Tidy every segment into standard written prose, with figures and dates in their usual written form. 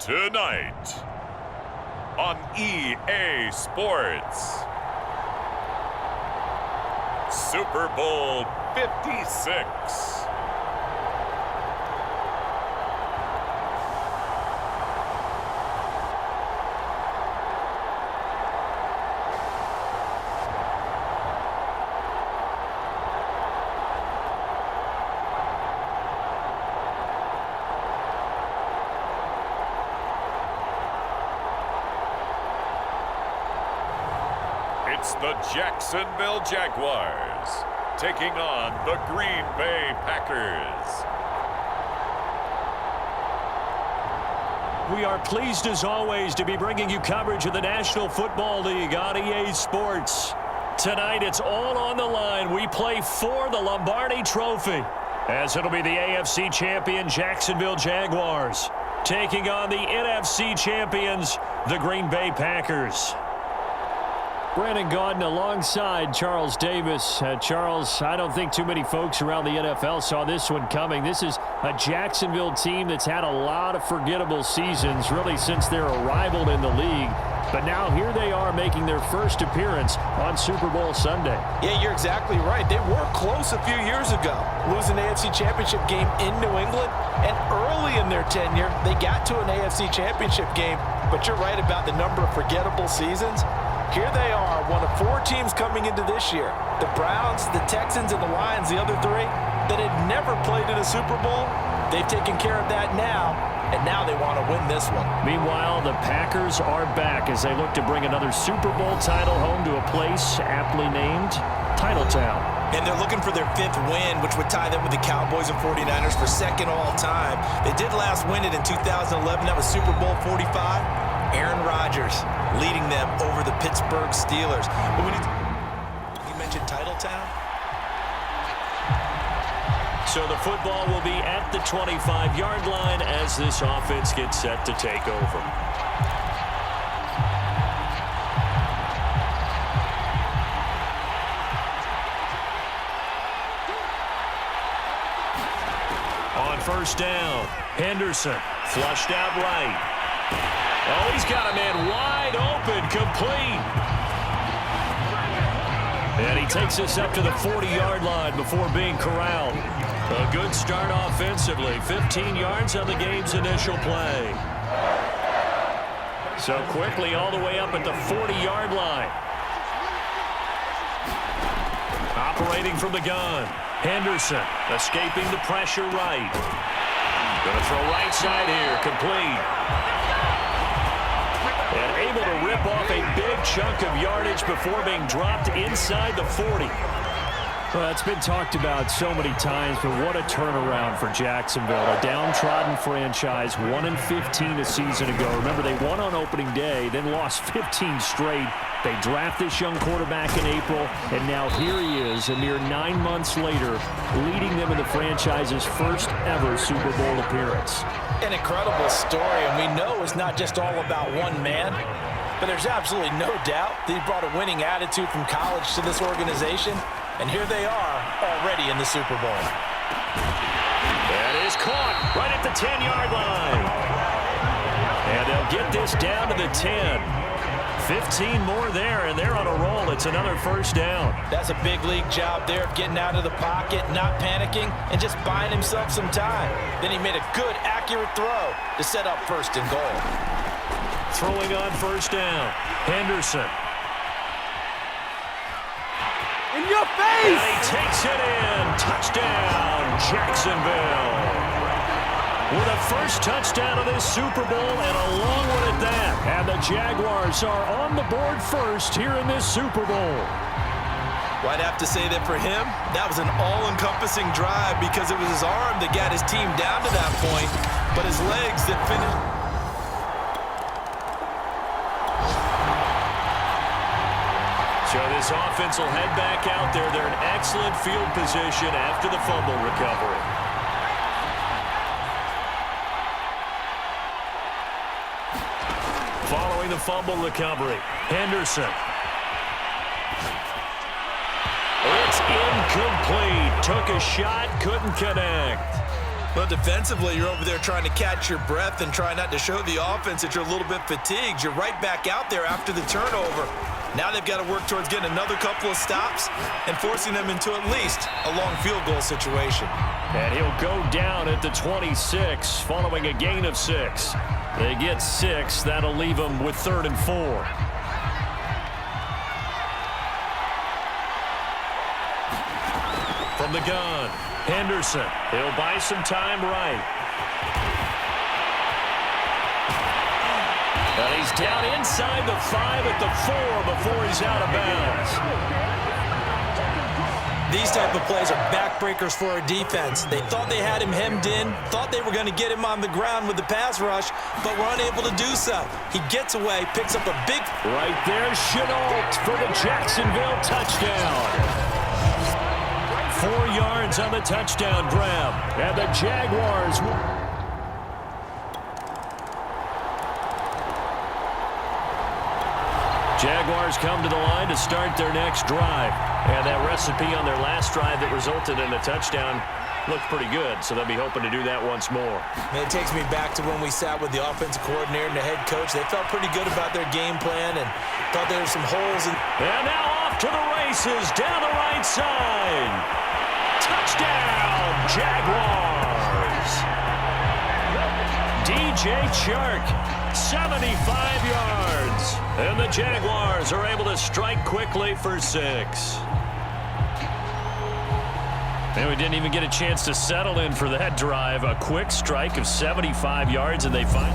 Tonight on EA Sports, Super Bowl 56. It's the Jacksonville Jaguars taking on the Green Bay Packers. We are pleased as always to be bringing you coverage of the National Football League on EA Sports. Tonight it's all on the line. We play for the Lombardi Trophy, as it'll be the AFC champion Jacksonville Jaguars taking on the NFC champions, the Green Bay Packers. Brandon Gaudin alongside Charles Davis. Charles, I don't think too many folks around the NFL saw this one coming. This is a Jacksonville team that's had a lot of forgettable seasons, really since their arrival in the league. But now here they are making their first appearance on Super Bowl Sunday. Yeah, you're exactly right. They were close a few years ago, losing the AFC Championship game in New England. And early in their tenure, they got to an AFC Championship game. But you're right about the number of forgettable seasons. Here they are, one of four teams coming into this year. The Browns, the Texans, and the Lions, the other three, that had never played in a Super Bowl. They've taken care of that now, and now they want to win this one. Meanwhile, the Packers are back as they look to bring another Super Bowl title home to a place aptly named Titletown. And they're looking for their fifth win, which would tie them with the Cowboys and 49ers for second all time. They did last win it in 2011. That was Super Bowl 45. Aaron Rodgers leading them over the Pittsburgh Steelers. But when you mentioned Titletown. So the football will be at the 25-yard line as this offense gets set to take over. On first down, Henderson flushed out right. Oh, he's got a man wide open, complete. And he takes us up to the 40-yard line before being corralled. A good start offensively. 15 yards on the game's initial play. So quickly all the way up at the 40-yard line. Operating from the gun. Henderson escaping the pressure right. Going to throw right side here, complete. And able to rip off a big chunk of yardage before being dropped inside the 40. Well, it's been talked about so many times, but what a turnaround for Jacksonville. A downtrodden franchise, 1-15 a season ago. Remember, they won on opening day, then lost 15 straight. They draft this young quarterback in April, and now here he is, a mere 9 months later, leading them in the franchise's first ever Super Bowl appearance. An incredible story, and we know it's not just all about one man, but there's absolutely no doubt that he brought a winning attitude from college to this organization, and here they are already in the Super Bowl. That is caught right at the 10-yard line. And they'll get this down to the 10. 15 more there, and they're on a roll. It's another first down. That's a big league job there of getting out of the pocket, not panicking, and just buying himself some time. Then he made a good, accurate throw to set up first and goal. Throwing on first down, Henderson. In your face! And he takes it in. Touchdown, Jacksonville. With a first touchdown of this Super Bowl and a long one at that. And the Jaguars are on the board first here in this Super Bowl. Well, I'd have to say that for him, that was an all-encompassing drive because it was his arm that got his team down to that point, but his legs that finished. So this offense will head back out there. They're in excellent field position after the fumble recovery. Following the fumble recovery, Henderson. It's incomplete. Took a shot, couldn't connect. Well, defensively, you're over there trying to catch your breath and try not to show the offense that you're a little bit fatigued. You're right back out there after the turnover. Now they've got to work towards getting another couple of stops and forcing them into at least a long field goal situation. And he'll go down at the 26 following a gain of 6. They get 6. That'll leave them with 3rd and 4. From the gun, Henderson. He'll buy some time right. And he's down inside the 5 at the 4 before he's out of bounds. These type of plays are backbreakers for a defense. They thought they had him hemmed in, thought they were going to get him on the ground with the pass rush, but were unable to do so. He gets away, picks up a big... Right there, Shenault for the Jacksonville touchdown. 4 yards on the touchdown grab. And the Jaguars... Jaguars come to the line to start their next drive. And that recipe on their last drive that resulted in a touchdown looked pretty good, so they'll be hoping to do that once more. And it takes me back to when we sat with the offensive coordinator and the head coach. They felt pretty good about their game plan and thought there were some holes. And now off to the races down the right side. Touchdown, Jaguars. DJ Chark, 75 yards. And the Jaguars are able to strike quickly for 6. And we didn't even get a chance to settle in for that drive. A quick strike of 75 yards, and they find...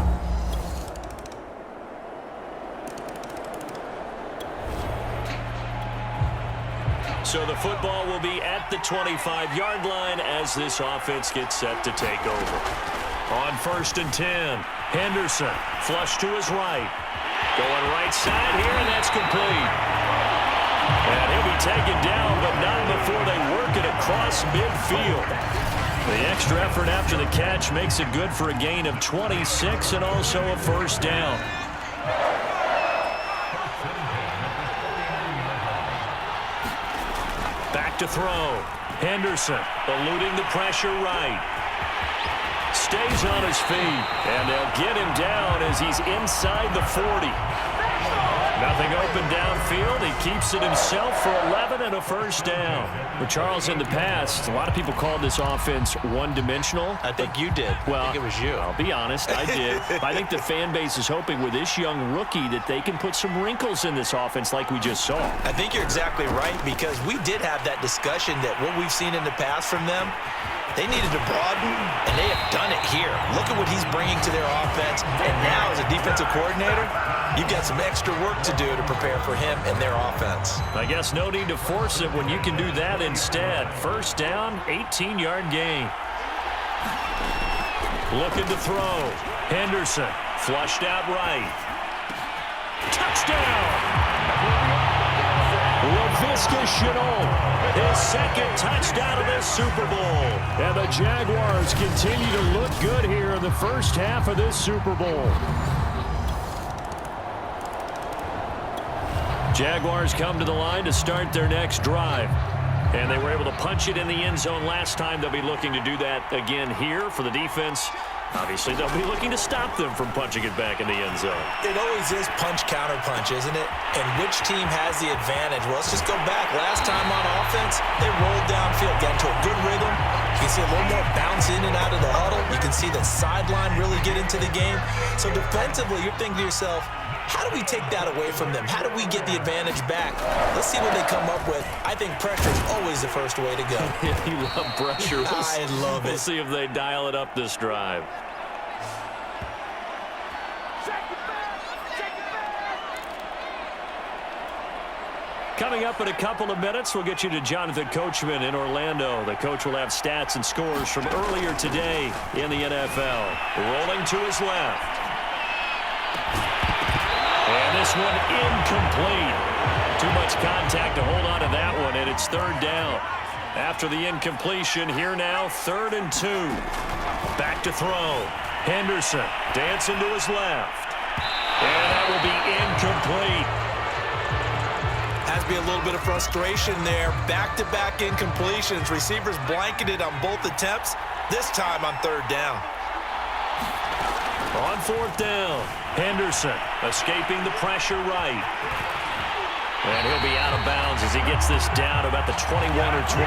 So the football will be at the 25-yard line as this offense gets set to take over. On 1st and 10, Henderson, flush to his right. Going right side here, and that's complete. And he'll be taken down, but not before they work it across midfield. The extra effort after the catch makes it good for a gain of 26 and also a 1st down. Back to throw. Henderson eluding the pressure right. Stays on his feet, and they'll get him down as he's inside the 40. Nothing open downfield. He keeps it himself for 11 and a 1st down. But Charles, in the past, a lot of people called this offense one-dimensional. I think you did. Well, I think it was you. I'll be honest, I did. I think the fan base is hoping with this young rookie that they can put some wrinkles in this offense like we just saw. I think you're exactly right, because we did have that discussion that what we've seen in the past from them, they needed to broaden, and they have done it here. Look at what he's bringing to their offense, and now as a defensive coordinator, you've got some extra work to do to prepare for him and their offense. I guess no need to force it when you can do that instead. 1st down, 18-yard gain. Looking to throw. Henderson, flushed out right. Touchdown! Laviska Shenault, his 2nd touchdown of this Super Bowl. And the Jaguars continue to look good here in the first half of this Super Bowl. Jaguars come to the line to start their next drive. And they were able to punch it in the end zone last time. They'll be looking to do that again here for the defense. Obviously, they'll be looking to stop them from punching it back in the end zone. It always is punch-counter-punch, isn't it? And which team has the advantage? Well, let's just go back. Last time on offense, they rolled downfield, got into a good rhythm. You can see a little more bounce in and out of the huddle. You can see the sideline really get into the game. So defensively, you're thinking to yourself, how do we take that away from them? How do we get the advantage back? Let's see what they come up with. I think pressure is always the first way to go. You love pressure. I love it. We'll see if they dial it up this drive. Coming up in a couple of minutes, we'll get you to Jonathan Coachman in Orlando. The coach will have stats and scores from earlier today in the NFL. Rolling to his left. And this one incomplete. Too much contact to hold on to that one, and it's 3rd down. After the incompletion, here now, 3rd and 2. Back to throw. Henderson dancing to his left. And that will be incomplete. Has to be a little bit of frustration there. Back-to-back incompletions. Receivers blanketed on both attempts. this time on third down. On fourth down, Henderson escaping the pressure right. And he'll be out of bounds as he gets this down about the 21 or 22.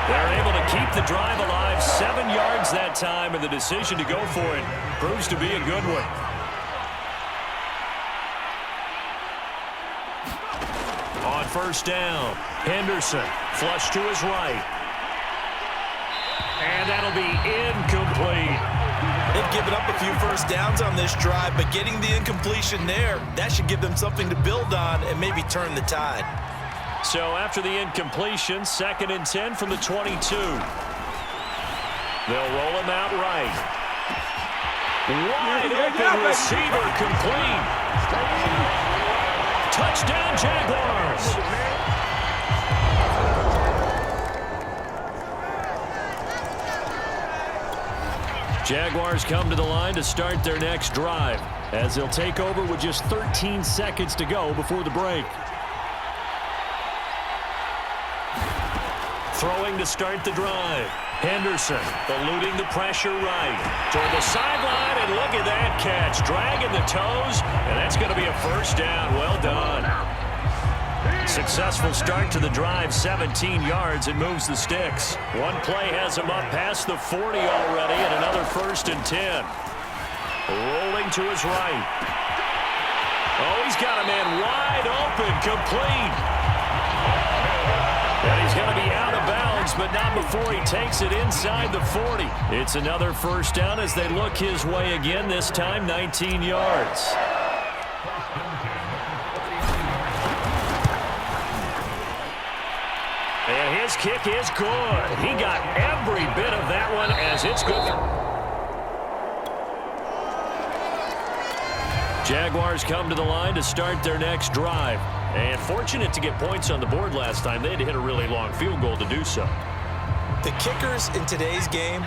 They're able to keep the drive alive, 7 yards that time, and the decision to go for it proves to be a good one. On first down, Henderson flush to his right. And that'll be incomplete. They've given up a few first downs on this drive, but getting the incompletion there, that should give them something to build on and maybe turn the tide. So after the incompletion, 2nd and 10 from the 22. They'll roll him out right. Wide open receiver complete. Touchdown Jaguars. Jaguars come to the line to start their next drive as they'll take over with just 13 seconds to go before the break. Throwing to start the drive. Henderson eluding the pressure right. Toward the sideline, and look at that catch. Dragging the toes, and that's going to be a first down. Well done. Successful start to the drive, 17 yards, and moves the sticks. One play has him up past the 40 already, and another 1st and 10. Rolling to his right. Oh, he's got a man wide open, complete. And he's going to be out of bounds, but not before he takes it inside the 40. It's another first down as they look his way again, this time 19 yards. And his kick is good. He got every bit of that one as it's good. Jaguars come to the line to start their next drive. And fortunate to get points on the board last time. They had to hit a really long field goal to do so. The kickers in today's game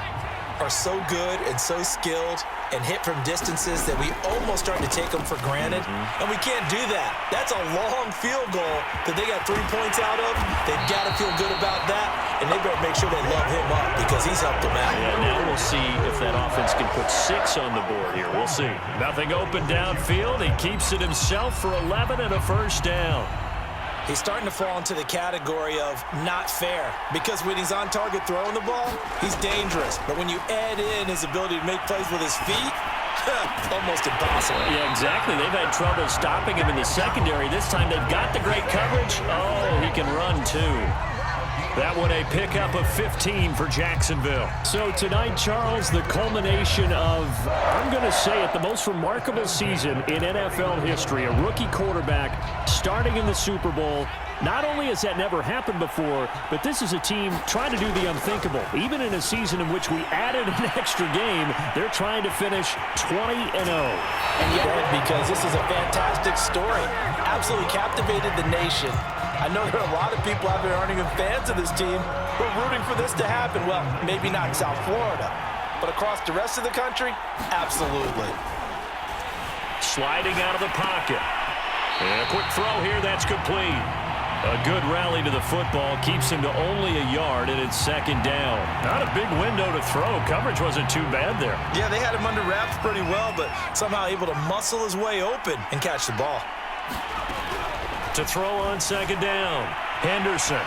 are so good and so skilled and hit from distances that we almost start to take them for granted. And we can't do that. That's a long field goal that they got 3 points out of. They've got to feel good about that, and they better make sure they love him up because he's helped them out. Yeah, now we'll see if that offense can put 6 on the board here. We'll see. Nothing open downfield. He keeps it himself for 11 and a first down. He's starting to fall into the category of not fair because when he's on target throwing the ball, he's dangerous. But when you add in his ability to make plays with his feet, almost impossible. Yeah, exactly. They've had trouble stopping him in the secondary. This time they've got the great coverage. Oh, he can run too. That one a pickup of 15 for Jacksonville. So tonight, Charles, the culmination of, I'm going to say it, the most remarkable season in NFL history. A rookie quarterback starting in the Super Bowl. Not only has that never happened before, but this is a team trying to do the unthinkable. Even in a season in which we added an extra game, they're trying to finish 20-0. And yet, because this is a fantastic story. Absolutely captivated the nation. I know there are a lot of people out there aren't even fans of this team who are rooting for this to happen. Well, maybe not South Florida, but across the rest of the country, absolutely. Sliding out of the pocket. And a quick throw here, that's complete. A good rally to the football keeps him to only a yard, and it's 2nd down. Not a big window to throw. Coverage wasn't too bad there. Yeah, they had him under wraps pretty well, but somehow able to muscle his way open and catch the ball. To throw on 2nd down, Henderson.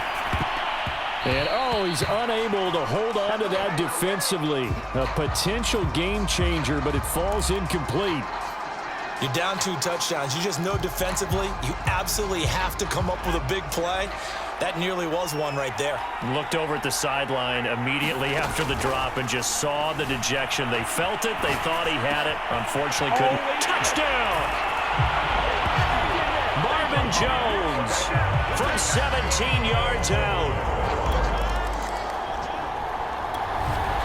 And, oh, he's unable to hold on to that defensively. A potential game changer, but it falls incomplete. You're down 2 touchdowns. You just know defensively you absolutely have to come up with a big play. That nearly was one right there. Looked over at the sideline immediately after the drop and just saw the dejection. They felt it. They thought he had it. Unfortunately couldn't. Touchdown! Marvin Jones from 17 yards out.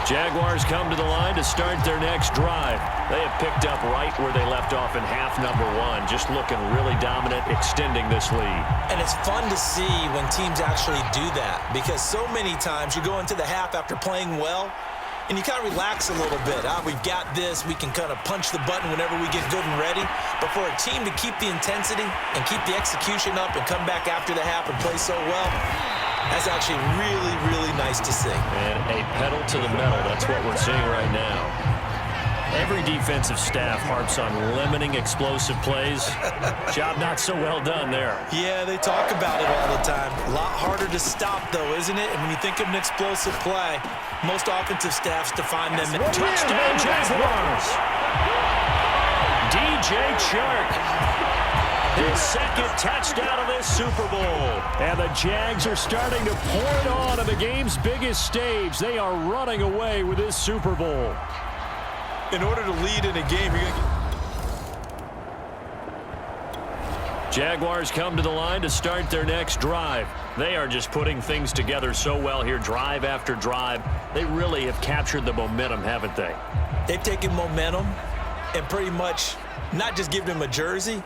Jaguars come to the line to start their next drive. They have picked up right where they left off in half number 1, just looking really dominant, extending this lead. And it's fun to see when teams actually do that, because so many times you go into the half after playing well, and you kind of relax a little bit. We've got this. We can kind of punch the button whenever we get good and ready. But for a team to keep the intensity and keep the execution up and come back after the half and play so well, That's actually really, really nice to see. And a pedal to the metal. That's what we're seeing right now. Every defensive staff harps on limiting explosive plays. Job not so well done there. Yeah, they talk about it all the time. A lot harder to stop, though, isn't it? And when you think of an explosive play, most offensive staffs define them. Touchdown, Jaguars! DJ Chark. His second touchdown of this Super Bowl. And the Jags are starting to pour it on the game's biggest stage. They are running away with this Super Bowl. In order to lead in a game, you're going to Jaguars come to the line to start their next drive. They are just putting things together so well here, drive after drive. They really have captured the momentum, haven't they? They've taken momentum and pretty much not just given him a jersey,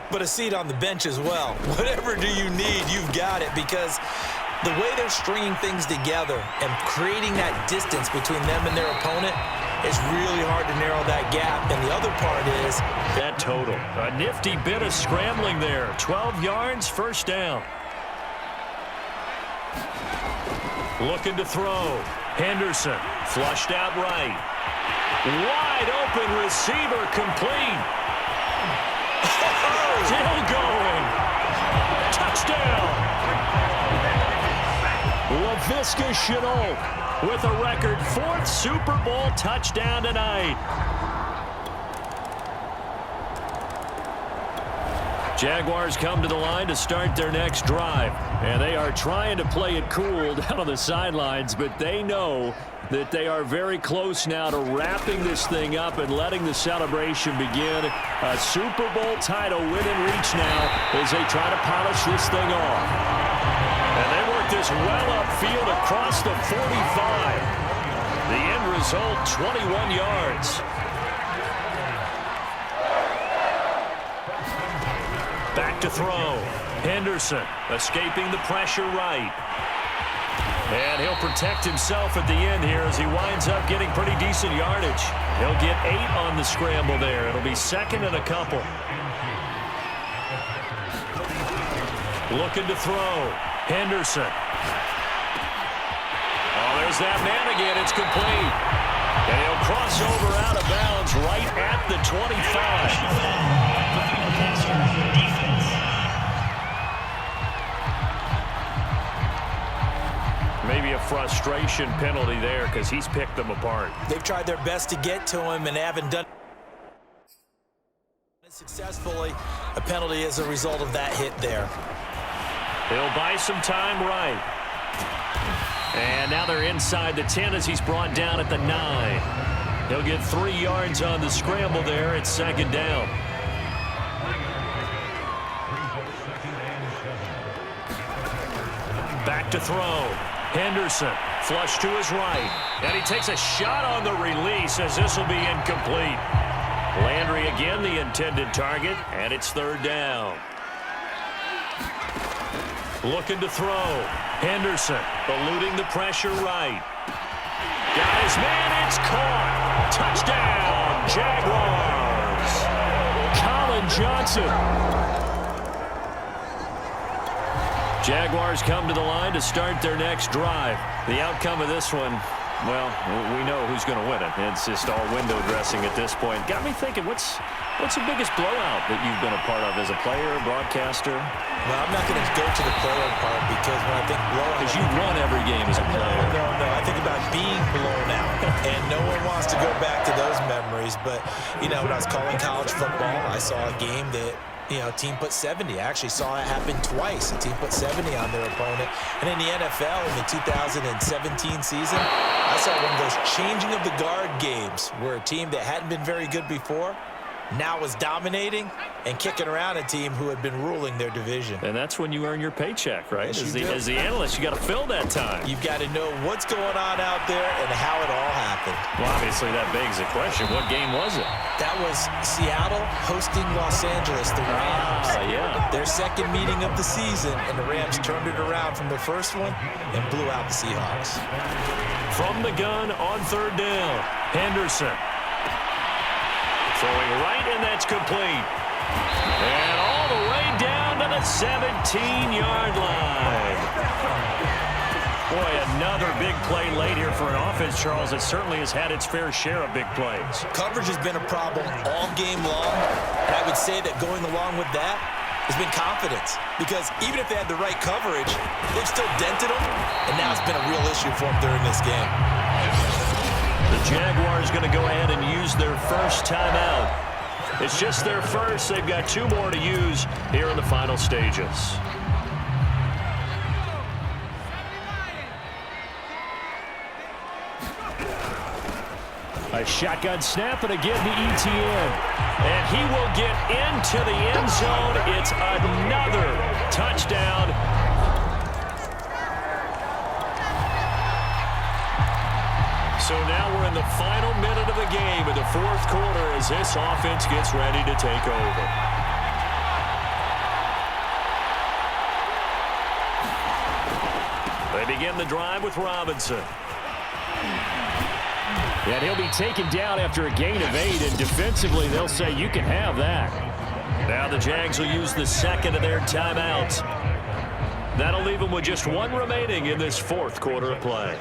but a seat on the bench as well. Whatever do you need, you've got it, because the way they're stringing things together and creating that distance between them and their opponent, it's really hard to narrow that gap. And the other part is that total. A nifty bit of scrambling there. 12 yards, first down. Looking to throw. Henderson flushed out right. Wide open receiver complete. Still going. Touchdown. Laviska Shenault with a record 4th Super Bowl touchdown tonight. Jaguars come to the line to start their next drive. And they are trying to play it cool down on the sidelines, but they know that they are very close now to wrapping this thing up and letting the celebration begin. A Super Bowl title within reach now as they try to polish this thing off. And they work this well upfield across the 45. The end result, 21 yards. Back to throw. Henderson escaping the pressure right. And he'll protect himself at the end here as he winds up getting pretty decent yardage. He'll get 8 on the scramble there. It'll be second and a couple. Looking to throw. Henderson. Oh, there's that man again. It's complete. And he'll cross over out of bounds right at the 25. Maybe a frustration penalty there because he's picked them apart. They've tried their best to get to him and haven't done it successfully. A penalty as a result of that hit there. He'll buy some time right. And now they're inside the 10 as he's brought down at the 9. He'll get 3 yards on the scramble there. It's second down. Back to throw. Henderson, flush to his right. And he takes a shot on the release as this will be incomplete. Landry again the intended target, and it's third down. Looking to throw. Henderson eluding the pressure right. Got his man, it's caught. Touchdown, Jaguars. Colin Johnson. Jaguars come to the line to start their next drive. The outcome of this one, well, we know who's going to win it. It's just all window dressing at this point. Got me thinking, what's the biggest blowout that you've been a part of as a player, broadcaster? Well, I'm not going to go to the player part because when I think blowout... Because you won every game as a player. No. I think about being blown out. And no one wants to go back to those memories. But, you know, when I was calling college football, I saw a game that... team put 70. I actually saw it happen twice. A team put 70 on their opponent. And in the NFL, in the 2017 season, I saw one of those changing of the guard games where a team that hadn't been very good before now was dominating and kicking around a team who had been ruling their division. And that's when you earn your paycheck, right? Yes, As the analyst, you got to fill that time. You've got to know what's going on out there and how it all happened. Well, obviously, that begs the question, what game was it? That was Seattle hosting Los Angeles, the Rams. Yeah. Their second meeting of the season, and the Rams turned it around from the first one and blew out the Seahawks. From the gun on third down, Henderson. Throwing right, and that's complete. And all the way down to the 17-yard line. Boy, another big play late here for an offense, Charles, that certainly has had its fair share of big plays. Coverage has been a problem all game long, and I would say that going along with that has been confidence, because even if they had the right coverage, they've still dented them, and now it's been a real issue for them during this game. The Jaguars going to go ahead and use their first timeout. It's just their first. They've got 2 more to use here in the final stages. A shotgun snap, and again to Etienne. And he will get into the end zone. It's another touchdown. So now we're in the final minute of the game in the 4th quarter as this offense gets ready to take over. They begin the drive with Robinson. And he'll be taken down after a gain of 8, and defensively they'll say you can have that. Now the Jags will use the second of their timeouts. That'll leave them with just 1 remaining in this 4th quarter of play.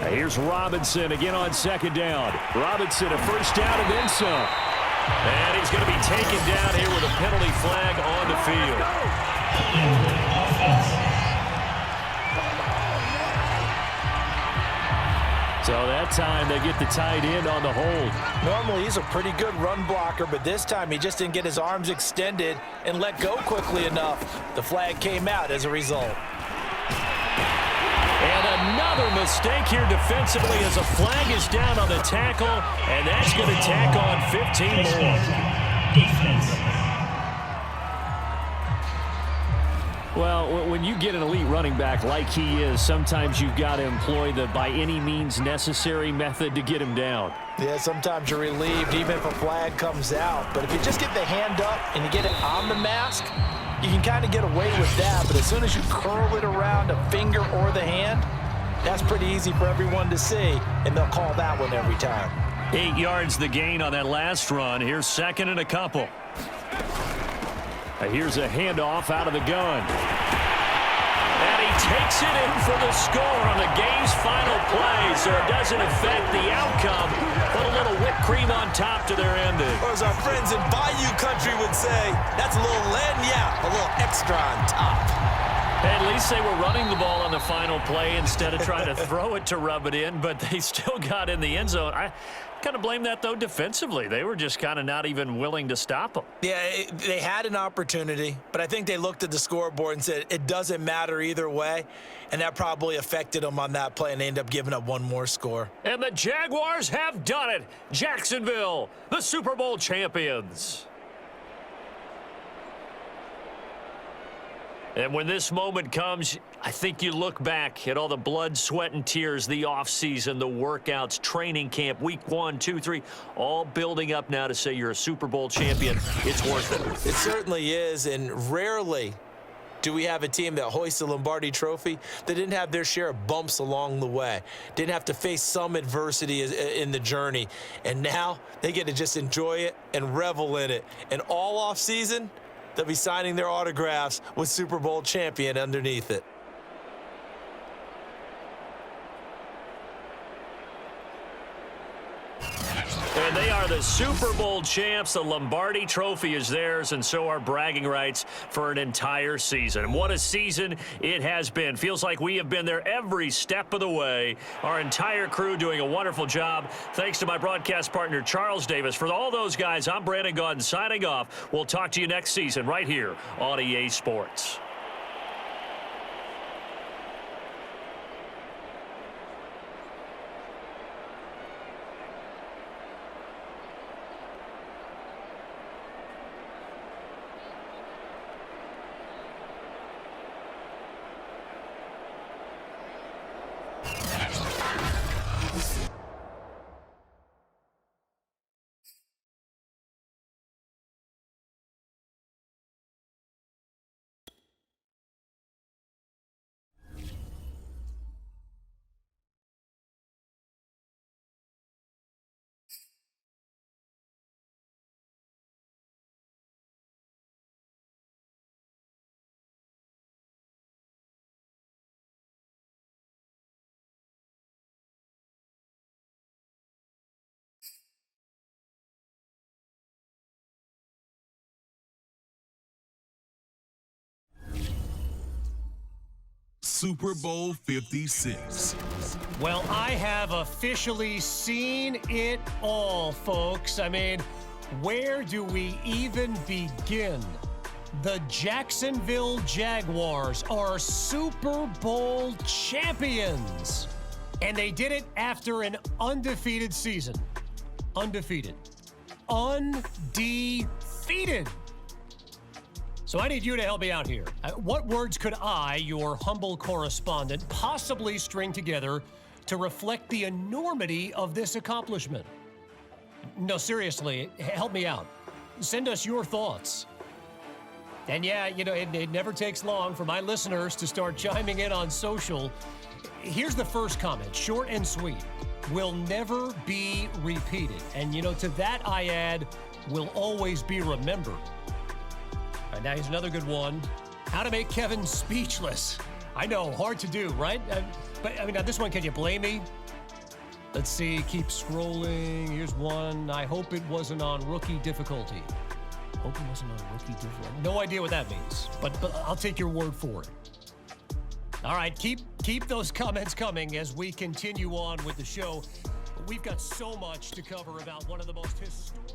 Now here's Robinson again on 2nd down. Robinson a first down and then some. And he's going to be taken down here with a penalty flag on the field. So that time they get the tight end on the hold. Normally he's a pretty good run blocker, but this time he just didn't get his arms extended and let go quickly enough. The flag came out as a result. And another mistake here defensively as a flag is down on the tackle, and that's going to tack on 15 more. Defense. Well, when you get an elite running back like he is, sometimes you've got to employ the by any means necessary method to get him down. Yeah, sometimes you're relieved even if a flag comes out. But if you just get the hand up and you get it on the mask, you can kind of get away with that. But as soon as you curl it around a finger or the hand, that's pretty easy for everyone to see, and they'll call that one every time. 8 yards the gain on that last run. Here's 2nd and a couple. Here's a handoff out of the gun. And he takes it in for the score on the game's final play, so it doesn't affect the outcome. Put a little whipped cream on top to their ending. Or as our friends in Bayou Country would say, that's a little lagniappe, a little extra on top. At least they were running the ball on the final play instead of trying to throw it to rub it in, but they still got in the end zone. I kind of blame that, though, defensively. They were just kind of not even willing to stop them. Yeah, they had an opportunity, but I think they looked at the scoreboard and said it doesn't matter either way, and that probably affected them on that play, and they ended up giving up 1 more score. And the Jaguars have done it. Jacksonville, the Super Bowl champions. And when this moment comes, I think you look back at all the blood, sweat, and tears, the offseason, the workouts, training camp, week 1, 2, 3, all building up now to say you're a Super Bowl champion. It's worth it. It certainly is, and rarely do we have a team that hoists the Lombardi Trophy that didn't have their share of bumps along the way, didn't have to face some adversity in the journey, and now they get to just enjoy it and revel in it. And all offseason, they'll be signing their autographs with Super Bowl champion underneath it. And they are the Super Bowl champs. The Lombardi Trophy is theirs, and so are bragging rights for an entire season. And what a season it has been. Feels like we have been there every step of the way. Our entire crew doing a wonderful job. Thanks to my broadcast partner, Charles Davis. For all those guys, I'm Brandon Gaudin signing off. We'll talk to you next season right here on EA Sports. Super Bowl 56. Well, I have officially seen it all, folks. I mean, where do we even begin? The Jacksonville Jaguars are Super Bowl champions. And they did it after an undefeated season. Undefeated. Undefeated. So I need you to help me out here. What words could I, your humble correspondent, possibly string together to reflect the enormity of this accomplishment? No, seriously, help me out. Send us your thoughts. And yeah, you know, it never takes long for my listeners to start chiming in on social. Here's the first comment, short and sweet. Will never be repeated. And, you know, to that I add, will always be remembered. All right, now here's another good one. How to make Kevin speechless. I know, hard to do, right? But, I mean, now this one, can you blame me? Let's see, keep scrolling. Here's one. I hope it wasn't on rookie difficulty. Hope it wasn't on rookie difficulty. No idea what that means, but I'll take your word for it. All right, keep those comments coming as we continue on with the show. We've got so much to cover about one of the most historic...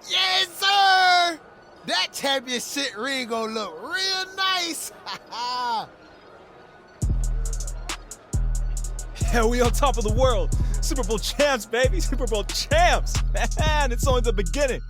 Yes, sir! That championship ring gonna look real nice. Yeah, we on top of the world. Super Bowl champs, baby. Super Bowl champs. Man, it's only the beginning.